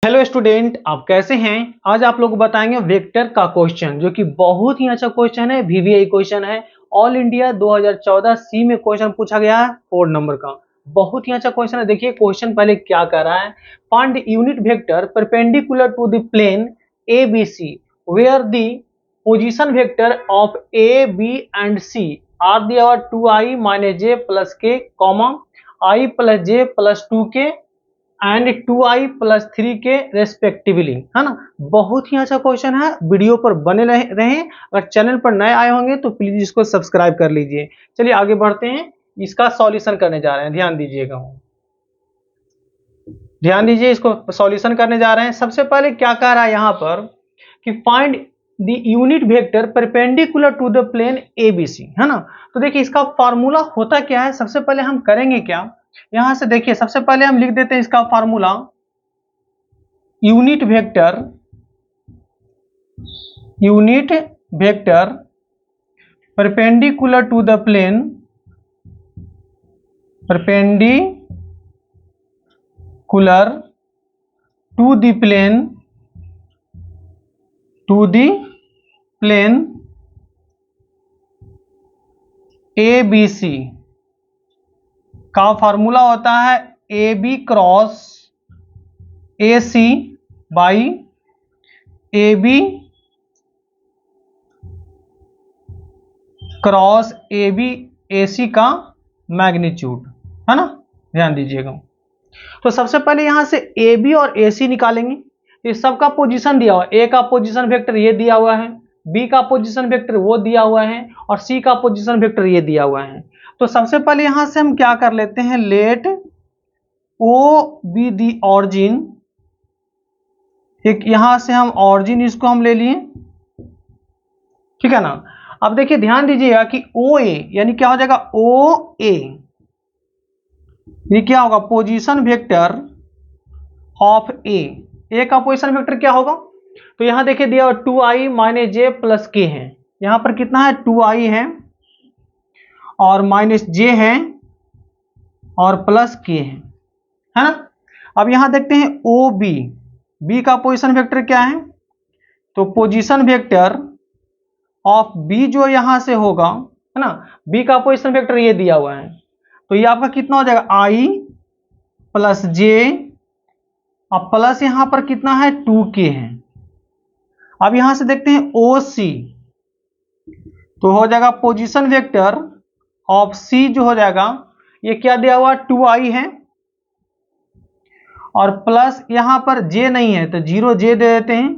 Hello student, आप कैसे हैं। आज आप लोग को बताएंगे वेक्टर का क्वेश्चन, जो कि बहुत ही अच्छा क्वेश्चन है। वीवीआई क्वेश्चन है। ऑल इंडिया 2014 सी में क्वेश्चन पूछा गया है 4 नंबर का। बहुत ही अच्छा क्वेश्चन है। देखिए क्वेश्चन पहले क्या कर रहा है। Find unit vector perpendicular to the plane A B C where the position vector of A B and C are the our 2i minus j plus k comma i plus j plus 2k and 2i plus 3k respectively, है ना। बहुत ही अच्छा question है। Video पर बने रहें। अगर channel पर नए आए होंगे तो प्लीज इसको सब्सक्राइब कर लीजिए। चलिए आगे बढ़ते हैं। इसका सॉल्यूशन करने जा रहे हैं, ध्यान दीजिएगा। ध्यान दीजिए, इसको सॉल्यूशन करने जा रहे हैं। सबसे पहले क्या कह रहा है यहाँ पर कि find the unit vector perpendicular to the plane A B C, है ना। तो देखिए इसका फार्मूला होता क्या है। सबसे पहले हम करेंगे क्या, यहां से देखिए सबसे पहले हम लिख देते हैं इसका formula. Unit vector perpendicular to the plane A B C का फार्मूला होता है A B cross A C by A B cross A B A C का मैग्नीट्यूड, है ना। ध्यान दीजिएगा। तो सबसे पहले यहां से ए बी और ए सी निकालेंगे। इस सबका पोजीशन दिया हुआ है। ए का पोजीशन वेक्टर ये दिया हुआ है, बी का पोजीशन वेक्टर वो दिया हुआ है, और सी का पोजीशन वेक्टर ये दिया हुआ है। तो सबसे पहले यहां से हम क्या कर लेते हैं, let O be the origin. एक यहां से हम ऑरिजिन इसको हम ले लिए, ठीक है ना। अब देखिए ध्यान दीजिएगा कि ओ ए यानी क्या हो जाएगा, ओ ए ये क्या होगा, पोजीशन वेक्टर ऑफ ए का पोजीशन वेक्टर क्या होगा। तो यहां देखिए दिया 2i माइनस जे प्लस के है। यहां पर कितना है, 2i है और माइनस जे है और प्लस के है ना। अब यहां देखते हैं ओ बी का पोजीशन वेक्टर क्या है। तो पोजीशन वेक्टर ऑफ बी जो यहां से होगा, है ना, बी का पोजीशन वेक्टर ये दिया हुआ है। तो ये आपका कितना हो जाएगा, आई प्लस जे, अब प्लस यहां पर कितना है, 2k है। अब यहां से देखते हैं ओ सी, तो हो जाएगा पोजीशन वेक्टर ऑफ सी जो हो जाएगा, ये क्या दिया हुआ, 2i है और प्लस यहां पर जे नहीं है तो 0j दे देते हैं।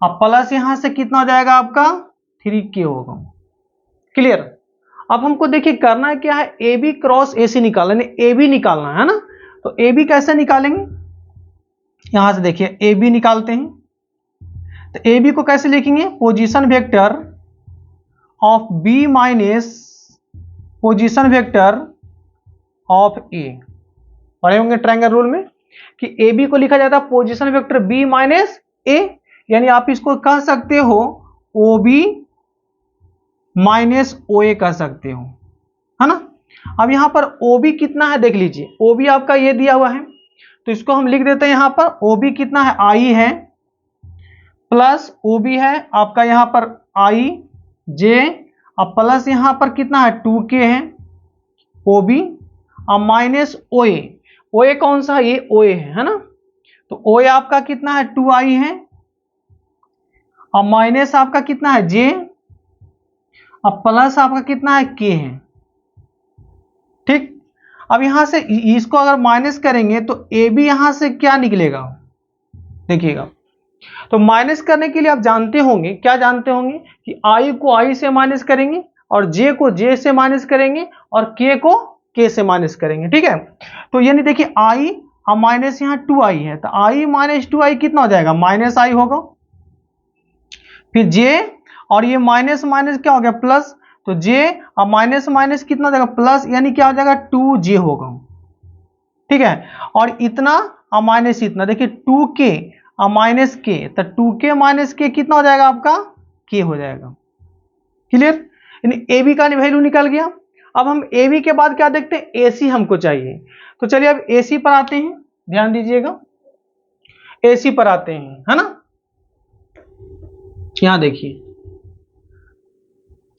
अब प्लस यहां से कितना हो जाएगा आपका, 3k होगा। क्लियर। अब हमको देखिए करना है क्या है, ए बी क्रॉस ए सी निकालना है, ए बी निकालना है ना। तो ए बी कैसे निकालेंगे, यहां से देखिए ए बी निकालते हैं। तो ए बी को कैसे लिखेंगे, position vector of B minus position vector of A. पढ़े होंगे ट्रायंगल रूल में कि ए बी को लिखा जाता है पोजीशन वेक्टर बी माइनस ए, यानी आप इसको कह सकते हो ओ बी माइनस ओ ए कह सकते हो, है ना। अब यहां पर ओ बी कितना है देख लीजिए, ओ बी आपका ये दिया हुआ है, तो इसको हम लिख देते हैं यहां पर ओ बी कितना है, आई है प्लस ओ बी है आपका यहां पर आई जे, अब प्लस यहां पर कितना है 2k है ओ बी, अब माइनस ओ ए कौन सा, ये ओ ए है ना। तो ओ ए आपका कितना है 2i है, अब माइनस आपका कितना है जे, अब प्लस आपका कितना है के है, ठीक। अब यहां से इसको अगर माइनस करेंगे तो ए बी यहां से क्या निकलेगा, देखिएगा। तो माइनस करने के लिए आप जानते होंगे, क्या जानते होंगे कि आई को आई से माइनस करेंगे और जे को जे से माइनस करेंगे और के को के से माइनस करेंगे, ठीक है। तो यानी देखिए आई और माइनस यहाँ 2i है, तो आई माइनस 2i कितना हो जाएगा, माइनस आई होगा। फिर जे और ये माइनस माइनस क्या हो गया, प्लस। तो जे और माइनस माइनस कितना हो जाएगा, प्लस, यानी क्या हो जाएगा 2j होगा, ठीक है। और इतना और माइनस इतना, देखिए 2k और माइनस के, तो 2k माइनस के कितना हो जाएगा आपका, k हो जाएगा। क्लियर। यानी ए बी का वैल्यू निकल गया। अब हम ए बी के बाद क्या देखते हैं, ए सी हमको चाहिए। तो चलिए अब ए सी पर आते हैं, ध्यान दीजिएगा। AC पर आते हैं, है ना। यहां देखिए,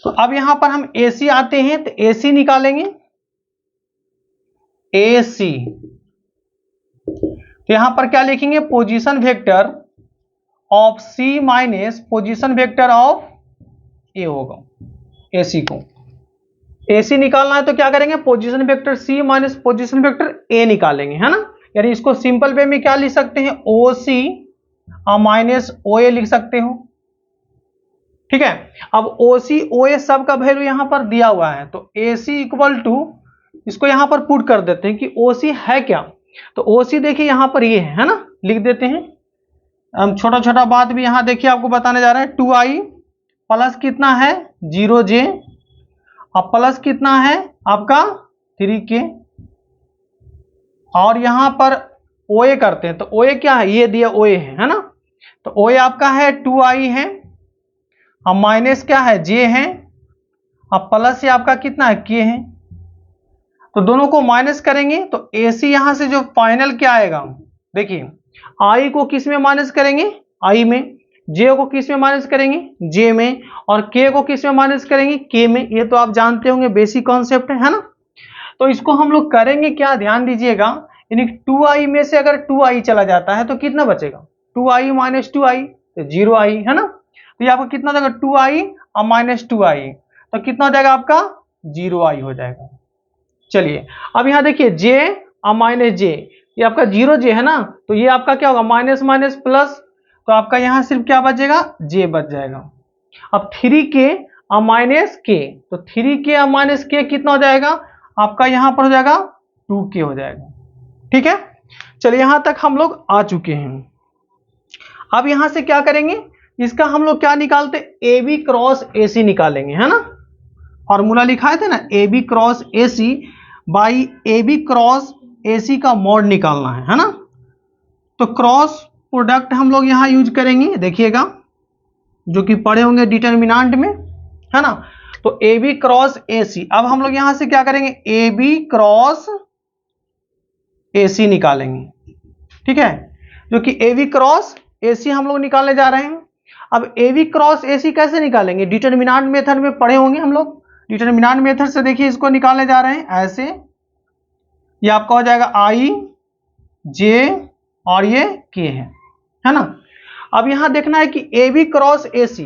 तो अब यहां पर हम AC आते हैं तो AC निकालेंगे, AC। तो यहां पर क्या लिखेंगे, position vector of C minus position vector of A होगा। AC को AC निकालना है तो क्या करेंगे, position vector C minus position vector A निकालेंगे, है ना। यानी इसको सिंपल वे में क्या लिख सकते हैं, OC माइनस OA लिख सकते हो, ठीक है। अब OC OA सब का वैल्यू यहां पर दिया हुआ है, तो AC इक्वल टू, इसको यहां पर पुट कर देते हैं कि OC है क्या। तो OC देखिए यहां पर ये है ना, लिख देते हैं। हम छोटा छोटा बात भी यहां देखिए आपको बताने जा रहे हैं। 2i प्लस कितना है 0j, अब प्लस कितना है आपका 3k, और यहां पर OA करते हैं तो OA क्या है, ये दिया OA है ना। तो OA आपका है 2i है, अब माइनस क्या है j है, अब प्लस से आपका कितना है k है। तो दोनों को माइनस करेंगे तो AC यहां से जो फाइनल क्या आएगा, देखिए i को किस में माइनस करेंगे, i में, j को किस में माइनस करेंगे, j में, और k को किस में माइनस करेंगे, k में। ये तो आप जानते होंगे, बेसिक कॉन्सेप्ट है ना। तो इसको हम लोग करेंगे क्या, ध्यान दीजिएगा, यानी 2i में से अगर 2i चला जाता है तो कितना बचेगा, 2i माइनस 2i तो 0i, है ना। तो ये आपका कितना देगा 2i और माइनस 2i, तो कितना हो जाएगा आपका 0i हो जाएगा। चलिए अब यहां देखिए j और माइनस j, ये आपका 0j है ना, तो ये आपका क्या होगा माइनस माइनस प्लस, तो आपका यहां सिर्फ क्या बच जाएगा, j बच जाएगा। अब 3k और माइनस k, तो 3k और माइनस k कितना हो जाएगा आपका, यहां पर हो जाएगा 2k हो जाएगा, ठीक है। चलिए यहां तक हम लोग आ चुके हैं। अब यहां से क्या करेंगे, इसका हम लोग क्या निकालते, AB क्रॉस AC निकालेंगे, है ना। फॉर्मूला लिखाए थे ना, AB cross AC by AB cross AC का मॉड निकालना है ना। तो क्रॉस प्रोडक्ट हम लोग यहां यूज करेंगे, देखिएगा जो कि पढ़े होंगे डिटर्मिनेंट में, है ना। तो AB क्रॉस AC, अब हम लोग यहां से क्या करेंगे, AB क्रॉस AC निकालेंगे, ठीक है, जो कि AB क्रॉस AC हम लोग निकालने जा रहे हैं। अब AB क्रॉस AC कैसे निकालेंगे, डिटर्मिनेंट मेथड में पढ़े होंगे हम लोग। डिटर्मिनेंट मेथड से देखिए इसको निकालने जा रहे हैं ऐसे, ये आपका हो जाएगा I J और ये K है ना। अब यहां देखना है कि AB क्रॉस AC,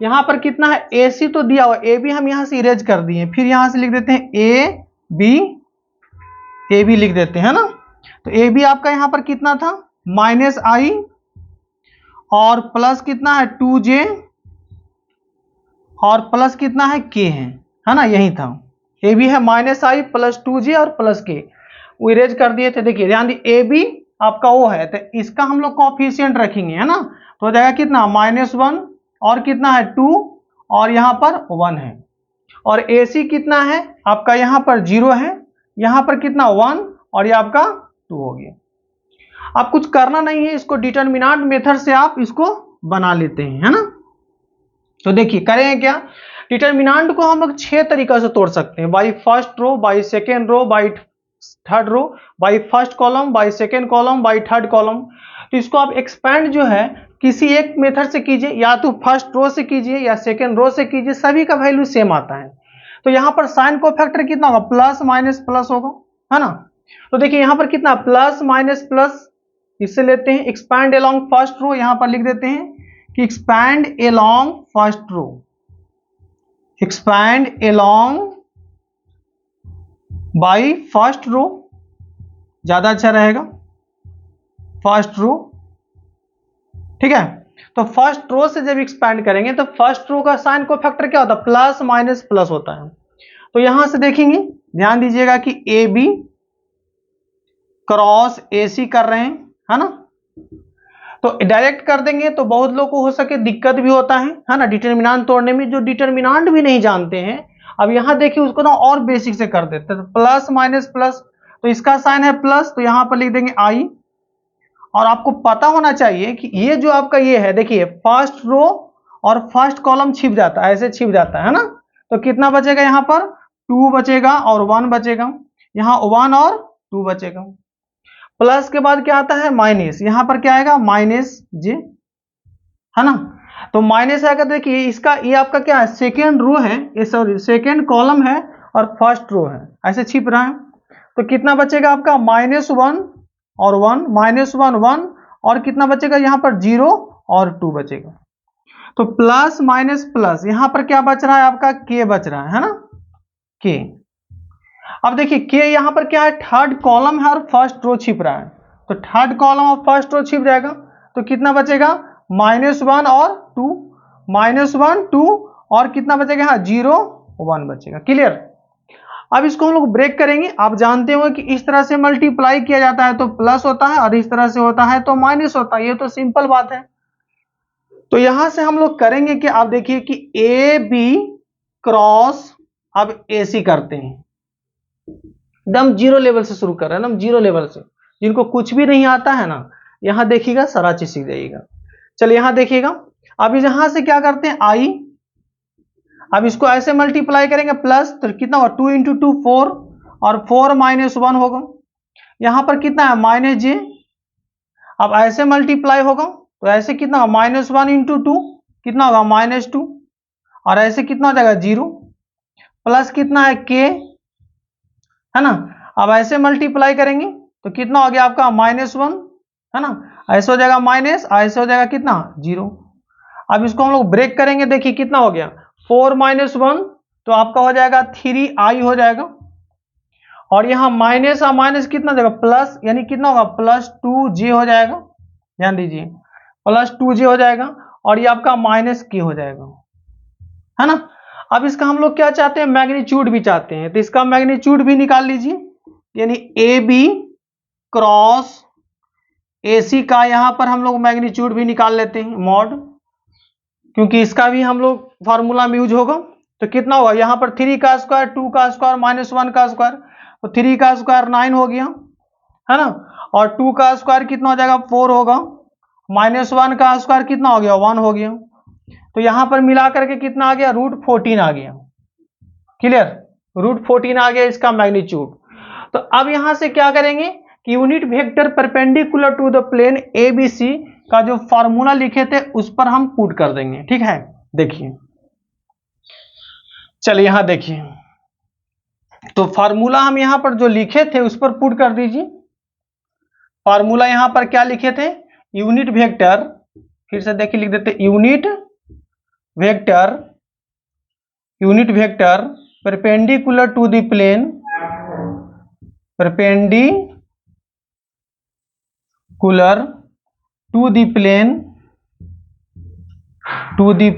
यहां पर कितना है, AC तो दिया हुआ, AB हम यहां से इरेज कर दिए, फिर यहां से लिख देते हैं AB लिख देते हैं ना। तो AB आपका यहां पर कितना था माइनस I, और प्लस कितना है 2j, और प्लस कितना है k है ना, यही था। AB है माइनस I प्लस 2j और प्लस k, वो इरेज कर दिए थे। देखिए ध्यान दी, AB आपका वो है, तो इसका हम लोग कोएफिशिएंट रखेंगे, है ना। तो हो जाएगा कितना -1, और कितना है 2, और यहाँ पर 1 है, और AC कितना है आपका, यहाँ पर 0 है, यहाँ पर कितना 1, और ये आपका 2 हो गया। आप कुछ करना नहीं है, इसको डिटर्मिनेंट मेथड से आप इसको बना लेते हैं, है ना। तो देखिए करेंगे क्या, डिटर्मिनेंट को हम लोग 6 तरीका से तोड़ सकते हैं, by first row, by second row, by third row, by first column, by second column, by third column. तो इसको आप एक्सपेंड जो है किसी एक मेथड से कीजिए, या तो फर्स्ट रो से कीजिए या सेकेंड रो से कीजिए, सभी का वैल्यू सेम आता है। तो यहाँ पर साइन को फैक्टर कितना होगा, प्लस माइनस प्लस होगा, है ना। तो देखिए यहाँ पर कितना प्लस माइनस प्लस, इससे लेते हैं एक्सपैंड अलोंग फर्स्ट रो, यहां पर लिख देते हैं कि expand along first row, expand along by first row, ज्यादा अच्छा रहेगा फर्स्ट रो, ठीक है। तो फर्स्ट रो से जब एक्सपैंड करेंगे तो फर्स्ट रो का साइन को फैक्टर क्या होता है, प्लस माइनस प्लस होता है। तो यहां से देखेंगे, ध्यान दीजिएगा कि AB क्रॉस AC कर रहे हैं, है ना। तो डायरेक्ट कर देंगे तो बहुत लोग को हो सके दिक्कत भी होता है ना, डिटर्मिनेंट तोड़ने में, जो डिटर्मिनेंट भी नहीं जानते हैं। अब यहां देखिए उसको ना और बेसिक से कर देते हैं, प्लस माइनस प्लस, तो इसका साइन है प्लस, तो यहां पर लिख देंगे I। और आपको पता होना चाहिए कि ये जो आपका ये है, देखिए फर्स्ट रो और फर्स्ट कॉलम छिप जाता है, ऐसे छिप जाता है ना। तो कितना बचेगा, यहाँ पर 2 बचेगा और 1 बचेगा, यहाँ 1 और 2 बचेगा। प्लस के बाद क्या आता है माइनस, यहां पर क्या आएगा माइनस जे, है ना। तो माइनस आएगा, देखिए इसका ये आपका क्या है सेकेंड रो है, ये सॉरी सेकेंड कॉलम है और फर्स्ट रो है, ऐसे छिप रहा है। तो कितना बचेगा आपका -1 और 1, -1 1 और कितना बचेगा यहाँ पर 0 और 2 बचेगा। तो प्लस माइनस प्लस, यहां पर क्या बच रहा है आपका के बच रहा है ना, के। अब देखिए के यहां पर क्या है थर्ड कॉलम है और फर्स्ट रो छिप रहा है, तो थर्ड कॉलम और फर्स्ट रो छिप जाएगा। तो कितना बचेगा -1 और 2, -1 2 और कितना बचेगा यहाँ 0 1 बचेगा। क्लियर। अब इसको हम लोग ब्रेक करेंगे। आप जानते हो कि इस तरह से मल्टीप्लाई किया जाता है तो प्लस होता है और इस तरह से होता है तो माइनस होता है, ये तो सिंपल बात है। तो यहां से हम लोग करेंगे कि आप देखिए कि ए बी क्रॉस अब ए सी करते हैं, एकदम जीरो लेवल से शुरू कर रहे हैं, एकदम जीरो लेवल से। जिनको कुछ भी नहीं आता है ना, यहां देखिएगा सारा चीज सीख जाइएगा। चलिए यहां देखिएगा, अब यहां से क्या करते हैं आई, अब इसको ऐसे मल्टीप्लाई करेंगे प्लस, तो कितना होगा 2 × 2 4 और 4 -1 होगा। यहां पर कितना है -j, अब ऐसे मल्टीप्लाई होगा तो ऐसे कितना होगा -1 × 2 कितना होगा -2 और ऐसे कितना हो जाएगा 0 प्लस कितना है k, है ना। अब ऐसे मल्टीप्लाई करेंगे तो कितना हो गया आपका -1, है ना, ऐसे हो जाएगा माइनस, ऐसे हो जाएगा कितना 0। अब इसको हम लोग ब्रेक करेंगे, देखिए कितना हो गया 4 -1 तो आपका हो जाएगा 3i हो जाएगा, और यहाँ माइनस और माइनस कितना देगा प्लस, यानी कितना होगा +2j हो जाएगा, ध्यान दीजिए +2j हो जाएगा और ये आपका -k हो जाएगा, है ना। अब इसका हम लोग क्या चाहते हैं मैग्नीट्यूड भी चाहते हैं, तो इसका मैग्नीट्यूड भी निकाल लीजिए, यानी ए बी क्रॉस ए सी का यहां पर हम लोग मैग्नीट्यूड भी निकाल लेते हैं मॉड, क्योंकि इसका भी हम लोग फार्मूला में यूज होगा। तो कितना होगा यहाँ पर 3 का स्क्वायर 2 का स्क्वायर -1 का स्क्वायर, तो 3 का स्क्वायर 9 हो गया, है ना, और 2 का स्क्वायर कितना हो जाएगा 4 होगा, -1 का स्क्वायर कितना हो गया 1 हो गया। तो यहां पर मिला करके कितना आ गया √14 आ गया। क्लियर, √14 आ गया इसका मैग्नीट्यूड। तो अब यहां से क्या करेंगे कि unit vector perpendicular to the plane A B C का जो फॉर्मूला लिखे थे उस पर हम पुट कर देंगे, ठीक है। देखिए चलिए यहां देखिए, तो फॉर्मूला हम यहां पर जो लिखे थे उस पर पुट कर दीजिए। फॉर्मूला यहां पर क्या लिखे थे यूनिट वेक्टर, फिर से देखिए लिख देते unit vector perpendicular to the plane, perpendicular to the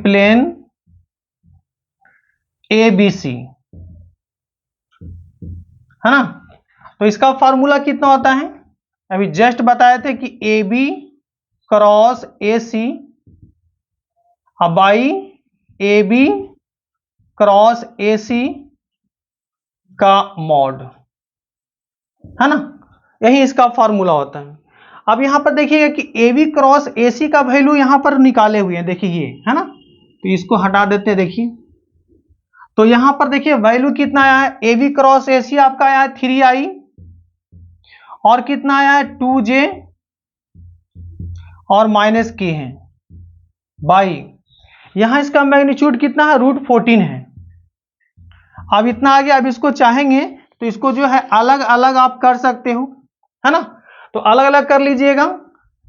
plane A B C, है ना। तो इसका फॉर्मूला कितना होता है, अभी जस्ट बताए थे कि A B cross A C by A B cross A C का मॉड, है ना, यही इसका फॉर्मूला होता है। अब यहां पर देखिएगा कि A B cross A C का वैल्यू यहां पर निकाले हुए हैं, देखिए ये, है ना, तो इसको हटा देते हैं। देखिए तो यहां पर देखिए वैल्यू कितना आया है, ए बी क्रॉस ए सी आपका आया है 3i और कितना आया है 2j और -k है बाई, यहां इसका मैग्नीट्यूड कितना है √14 है। अब इतना आ गया, अब इसको चाहेंगे तो इसको जो है अलग अलग आप कर सकते हो, है ना, तो अलग अलग कर लीजिएगा,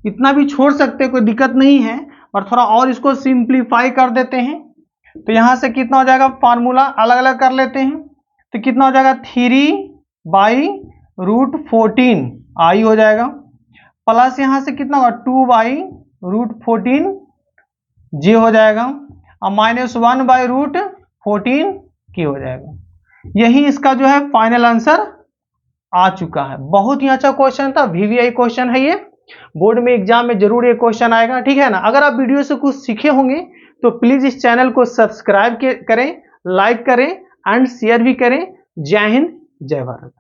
इतना भी छोड़ सकते, कोई दिक्कत नहीं है, और थोड़ा और इसको सिंप्लीफाई कर देते हैं। तो यहां से कितना हो जाएगा फार्मूला अलग अलग कर लेते हैं, तो कितना हो जाएगा 3/√14 आई हो जाएगा, प्लस यहां से कितना होगा 2/√14 जे हो जाएगा और -1/√14 के हो जाएगा। यही इसका जो है फाइनल आंसर आ चुका है। बहुत ही अच्छा क्वेश्चन था, VVI क्वेश्चन है ये, बोर्ड में एग्जाम में जरूर ये क्वेश्चन आएगा, ठीक है ना। अगर आप वीडियो से कुछ सीखे होंगे तो प्लीज इस चैनल को सब्सक्राइब करें, लाइक करें एंड शेयर भी करें। जय हिंद, जय भारत।